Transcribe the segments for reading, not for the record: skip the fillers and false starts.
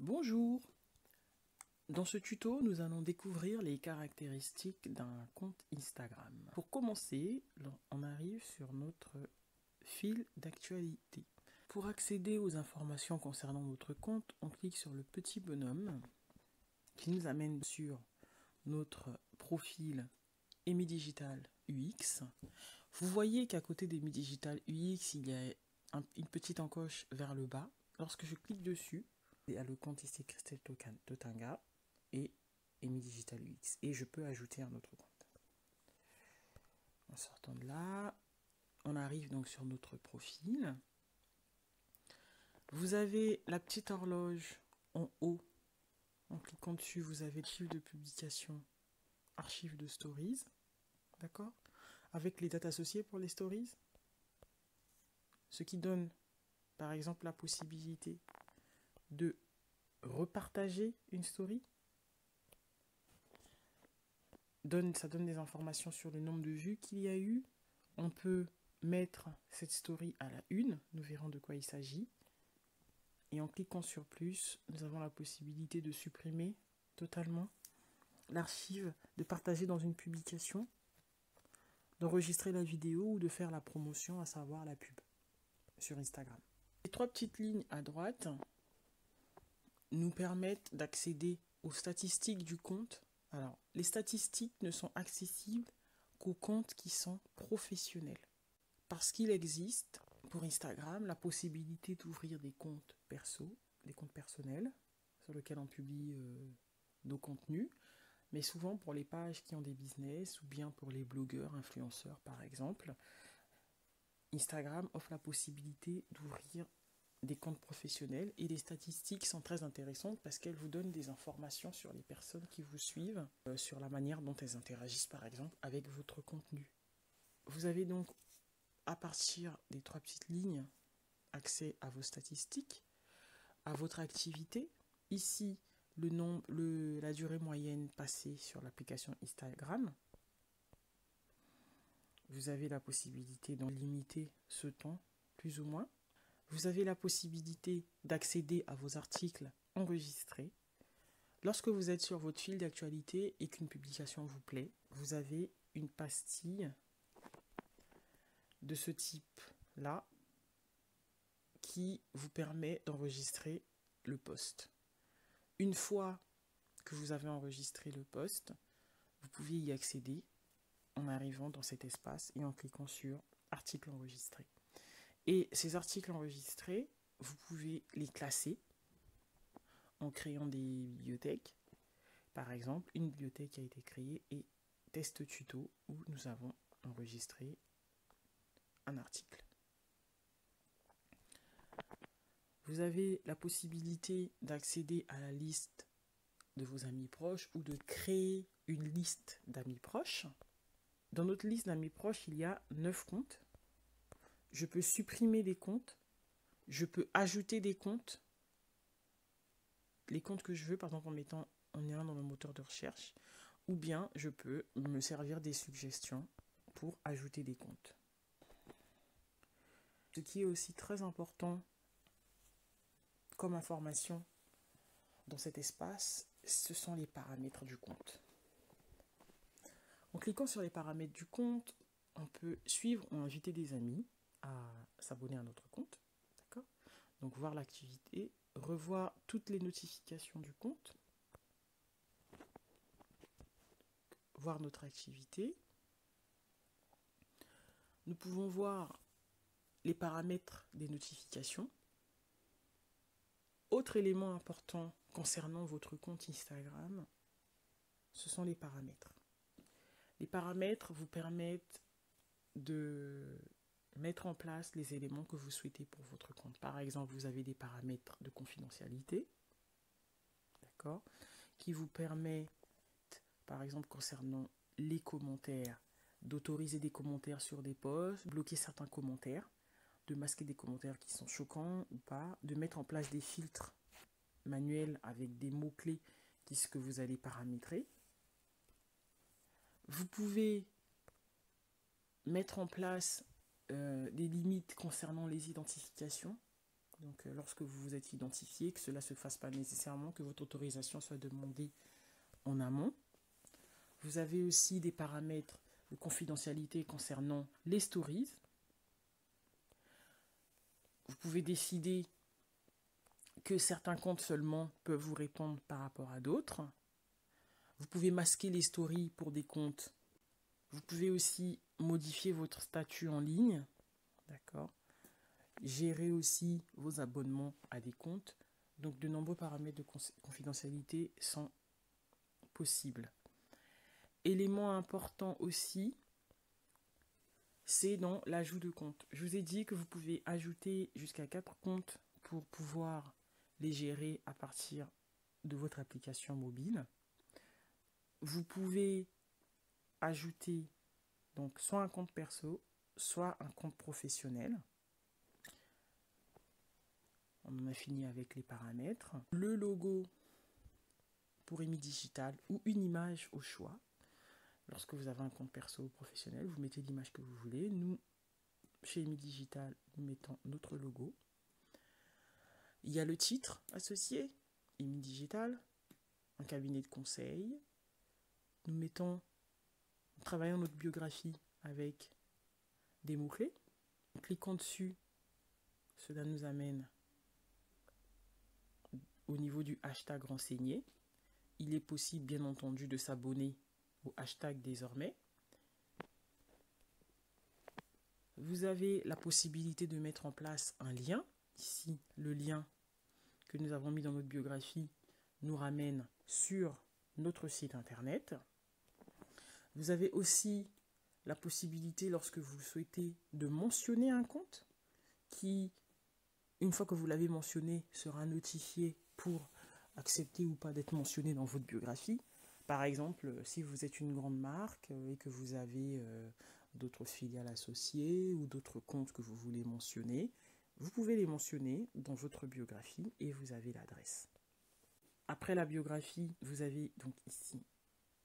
Bonjour! Dans ce tuto, nous allons découvrir les caractéristiques d'un compte Instagram. Pour commencer, on arrive sur notre fil d'actualité. Pour accéder aux informations concernant notre compte, on clique sur le petit bonhomme qui nous amène sur notre profil Emi Digital UX. Vous voyez qu'à côté d'Emi Digital UX, il y a une petite encoche vers le bas. Lorsque je clique dessus, il y a le compte ici Christelle Totanga et Emi Digital UX. Et je peux ajouter un autre compte. En sortant de là, on arrive donc sur notre profil. Vous avez la petite horloge en haut. En cliquant dessus, vous avez archives de publication, archives de stories. D'accord? Avec les dates associées pour les stories. Ce qui donne, par exemple, la possibilité de repartager une story. Ça donne des informations sur le nombre de vues qu'il y a eu. On peut mettre cette story à la une. Nous verrons de quoi il s'agit. Et en cliquant sur plus, nous avons la possibilité de supprimer totalement l'archive, de partager dans une publication, d'enregistrer la vidéo ou de faire la promotion, à savoir la pub sur Instagram. Les trois petites lignes à droite nous permettent d'accéder aux statistiques du compte. Alors, les statistiques ne sont accessibles qu'aux comptes qui sont professionnels. Parce qu'il existe pour Instagram la possibilité d'ouvrir des comptes perso, des comptes personnels, sur lesquels on publie nos contenus, mais souvent pour les pages qui ont des business ou bien pour les blogueurs, influenceurs par exemple, Instagram offre la possibilité d'ouvrir des comptes professionnels et les statistiques sont très intéressantes parce qu'elles vous donnent des informations sur les personnes qui vous suivent, sur la manière dont elles interagissent par exemple avec votre contenu. Vous avez donc à partir des trois petites lignes accès à vos statistiques, à votre activité. Ici, la durée moyenne passée sur l'application Instagram. Vous avez la possibilité de limiter ce temps, plus ou moins. Vous avez la possibilité d'accéder à vos articles enregistrés. Lorsque vous êtes sur votre fil d'actualité et qu'une publication vous plaît, vous avez une pastille de ce type-là qui vous permet d'enregistrer le post. Une fois que vous avez enregistré le post, vous pouvez y accéder en arrivant dans cet espace et en cliquant sur articles enregistrés. Et ces articles enregistrés, vous pouvez les classer en créant des bibliothèques. Par exemple, une bibliothèque a été créée et test tuto où nous avons enregistré un article. Vous avez la possibilité d'accéder à la liste de vos amis proches ou de créer une liste d'amis proches. Dans notre liste d'amis proches, il y a 9 comptes. Je peux supprimer des comptes. Je peux ajouter des comptes. Les comptes que je veux, par exemple en mettant en lien dans le moteur de recherche. Ou bien je peux me servir des suggestions pour ajouter des comptes. Ce qui est aussi très important comme information dans cet espace, ce sont les paramètres du compte. En cliquant sur les paramètres du compte, on peut suivre ou inviter des amis à s'abonner à notre compte. D'accord ? Donc voir l'activité, revoir toutes les notifications du compte, voir notre activité. Nous pouvons voir les paramètres des notifications. Autre élément important concernant votre compte Instagram, ce sont les paramètres. Les paramètres vous permettent de mettre en place les éléments que vous souhaitez pour votre compte. Par exemple, vous avez des paramètres de confidentialité, d'accord, qui vous permettent, par exemple, concernant les commentaires, d'autoriser des commentaires sur des posts, bloquer certains commentaires, de masquer des commentaires qui sont choquants ou pas, de mettre en place des filtres manuels avec des mots-clés que vous allez paramétrer. Vous pouvez mettre en place des limites concernant les identifications. Donc, lorsque vous vous êtes identifié, que cela ne se fasse pas nécessairement, que votre autorisation soit demandée en amont. Vous avez aussi des paramètres de confidentialité concernant les stories. Vous pouvez décider que certains comptes seulement peuvent vous répondre par rapport à d'autres. Vous pouvez masquer les stories pour des comptes. Vous pouvez aussi modifier votre statut en ligne. D'accord. Gérer aussi vos abonnements à des comptes. Donc, de nombreux paramètres de confidentialité sont possibles. Élément important aussi, c'est dans l'ajout de comptes. Je vous ai dit que vous pouvez ajouter jusqu'à 4 comptes pour pouvoir les gérer à partir de votre application mobile. Vous pouvez ajouter donc soit un compte perso, soit un compte professionnel. On en a fini avec les paramètres. Le logo pour EMI Digital ou une image au choix. Lorsque vous avez un compte perso ou professionnel, vous mettez l'image que vous voulez. Nous, chez EMI Digital, nous mettons notre logo. Il y a le titre associé, EMI Digital, un cabinet de conseil. Nous travaillons notre biographie avec des mots-clés. En cliquant dessus, cela nous amène au niveau du hashtag renseigné. Il est possible, bien entendu, de s'abonner au hashtag désormais. Vous avez la possibilité de mettre en place un lien. Ici, le lien que nous avons mis dans notre biographie nous ramène sur notre site internet. Vous avez aussi la possibilité, lorsque vous souhaitez, de mentionner un compte qui, une fois que vous l'avez mentionné, sera notifié pour accepter ou pas d'être mentionné dans votre biographie. Par exemple, si vous êtes une grande marque et que vous avez d'autres filiales associées ou d'autres comptes que vous voulez mentionner, vous pouvez les mentionner dans votre biographie et vous avez l'adresse. Après la biographie, vous avez donc ici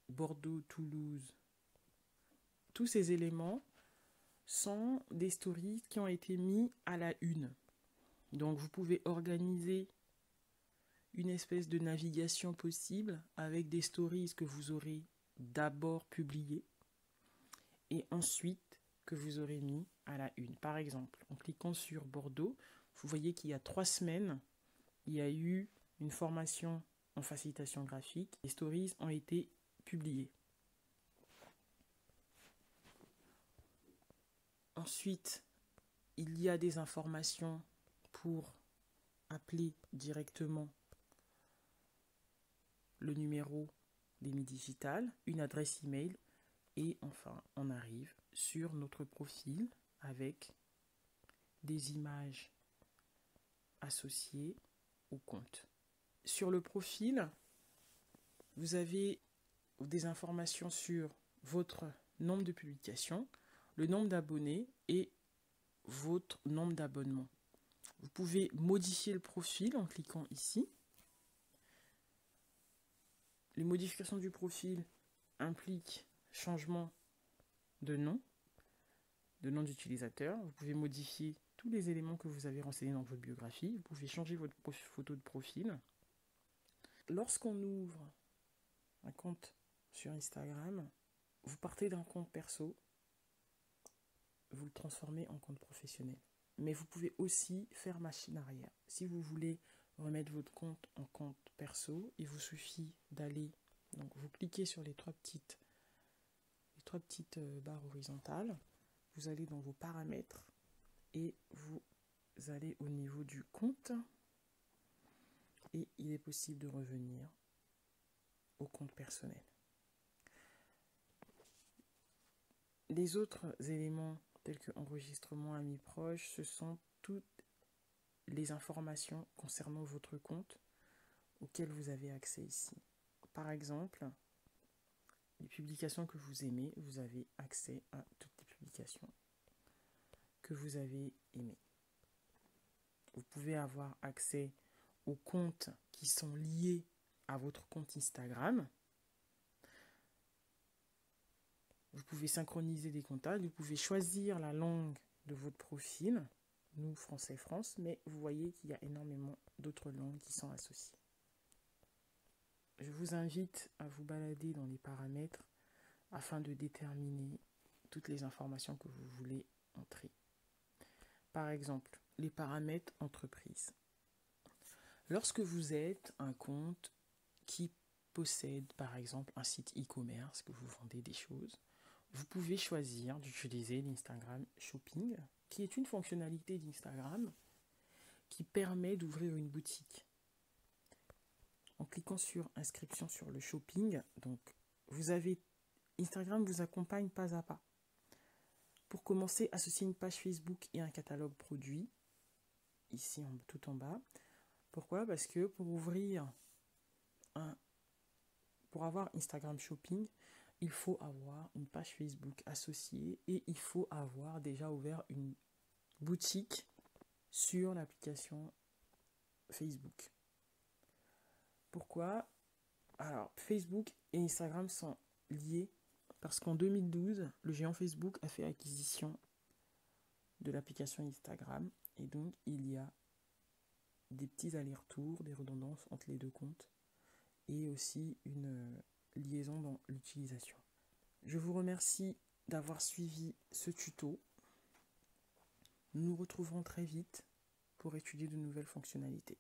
Bordeaux, Toulouse. Tous ces éléments sont des stories qui ont été mis à la une. Donc vous pouvez organiser une espèce de navigation possible avec des stories que vous aurez d'abord publiées et ensuite que vous aurez mis à la une. Par exemple, en cliquant sur Bordeaux, vous voyez qu'il y a 3 semaines, il y a eu une formation en facilitation graphique. Les stories ont été publiées. Ensuite, il y a des informations pour appeler directement le numéro d'EMI Digital, une adresse email et enfin on arrive sur notre profil avec des images associées au compte. Sur le profil, vous avez des informations sur votre nombre de publications, le nombre d'abonnés et votre nombre d'abonnements. Vous pouvez modifier le profil en cliquant ici. Les modifications du profil impliquent changement de nom d'utilisateur. Vous pouvez modifier tous les éléments que vous avez renseignés dans votre biographie. Vous pouvez changer votre photo de profil. Lorsqu'on ouvre un compte sur Instagram, vous partez d'un compte perso, vous le transformez en compte professionnel. Mais vous pouvez aussi faire machine arrière. Si vous voulez remettre votre compte en compte perso, il vous suffit d'aller, donc vous cliquez sur les trois petites barres horizontales, vous allez dans vos paramètres et vous allez au niveau du compte et il est possible de revenir au compte personnel. Les autres éléments tels que enregistrement, amis proches, ce sont toutes les informations concernant votre compte auxquelles vous avez accès ici. Par exemple, les publications que vous aimez, vous avez accès à toutes les publications que vous avez aimées. Vous pouvez avoir accès aux comptes qui sont liés à votre compte Instagram. Vous pouvez synchroniser des contacts, vous pouvez choisir la langue de votre profil. nous, français, France, mais vous voyez qu'il y a énormément d'autres langues qui sont associées. Je vous invite à vous balader dans les paramètres afin de déterminer toutes les informations que vous voulez entrer. Par exemple, les paramètres entreprise. Lorsque vous êtes un compte qui possède par exemple un site e-commerce, que vous vendez des choses, vous pouvez choisir d'utiliser l'Instagram Shopping, qui est une fonctionnalité d'Instagram qui permet d'ouvrir une boutique. En cliquant sur inscription sur le shopping, donc Instagram vous accompagne pas à pas. Pour commencer, associez une page Facebook et un catalogue produit, ici tout en bas. Pourquoi ? Parce que pour avoir Instagram Shopping, il faut avoir une page Facebook associée et il faut avoir déjà ouvert une boutique sur l'application Facebook. Pourquoi ? Alors, Facebook et Instagram sont liés parce qu'en 2012, le géant Facebook a fait acquisition de l'application Instagram et donc il y a des petits allers-retours, des redondances entre les deux comptes et aussi une liaison dans l'utilisation. Je vous remercie d'avoir suivi ce tuto. Nous nous retrouverons très vite pour étudier de nouvelles fonctionnalités.